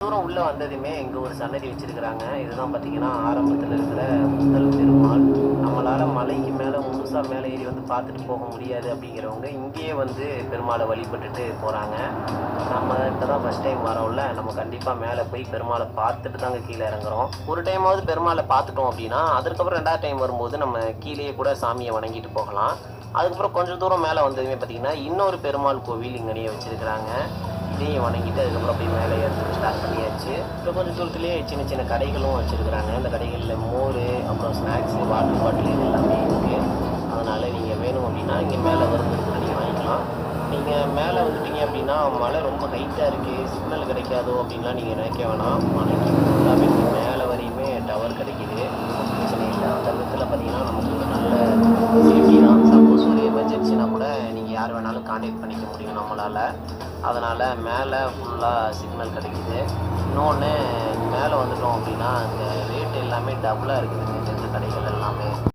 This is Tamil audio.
தூரம் உள்ளே வந்ததுமே இங்கே ஒரு சன்னதி வச்சுருக்கிறாங்க. இதுதான் பார்த்தீங்கன்னா ஆரம்பத்தில் இருக்கிற முதல் பெருமாள். நம்மளால் மலைக்கு மேலே முழுசாக மேலே ஏறி வந்து பார்த்துட்டு போக முடியாது அப்படிங்கிறவங்க இங்கேயே வந்து பெருமாளை வழிபட்டுட்டு போகிறாங்க. நம்ம இப்போ தான் ஃபஸ்ட் டைம் வரோம்ல, நம்ம கண்டிப்பாக மேலே போய் பெருமாளை பார்த்துட்டு தாங்க கீழே இறங்குறோம். ஒரு டைமாவது பெருமாளை பார்த்துட்டோம் அப்படின்னா அதுக்கப்புறம் 2வது டைம் வரும்போது நம்ம கீழேயே கூட சாமியை வணங்கிட்டு போகலாம். அதுக்கப்புறம் கொஞ்சம் தூரம் மேலே வந்ததுமே பார்த்தீங்கன்னா இன்னொரு பெருமாள் கோவில் இங்கனையே வச்சுருக்கிறாங்க. இதையும் வணங்கிட்டு அதுக்கப்புறம் அப்படியே மேலே ஏறதுக்கு ஸ்டார்ட் பண்ணியாச்சு. இப்போ கொஞ்சம் தூரத்துலேயே சின்ன சின்ன கடைகளும் வச்சுருக்குறாங்க. இந்த கடைகளில் மோர், அப்புறம் ஸ்நாக்ஸு, வாட்டர் பாட்டில் இது எல்லாமே இருக்குது. அதனால் நீங்கள் வேணும் அப்படின்னா இங்கே மேலே வரும்போது கூட நீங்கள் வாங்கிக்கலாம். நீங்கள் மேலே வந்துட்டீங்க அப்படின்னா மலை ரொம்ப ஹைட்டாக இருக்குது, சிக்னல் கிடைக்காதோ அப்படின்லாம் நீங்கள் நினைக்க வேணாம். மலைக்கு ஃபுல்லாகவே மேலே வரையுமே டவர் கிடைக்கிது, பிரச்சனை இல்லை. அந்த விதத்தில் பார்த்தீங்கன்னா நமக்கு ஒரு நல்ல சேஃப்டி தான். சப்போஸ் ஒரு எமர்ஜென்சினா கூட நீங்கள் யார் வேணாலும் கான்டாக்ட் பண்ணிக்க முடியும் நம்மளால். அதனால் மேலே ஃபுல்லாக சிக்னல் கிடைக்கிது. இன்னொன்று மேலே வந்துட்டோம் அப்படின்னா அந்த ரேட் எல்லாமே டபுளாக இருக்குதுங்க இந்த கடைகள் எல்லாமே.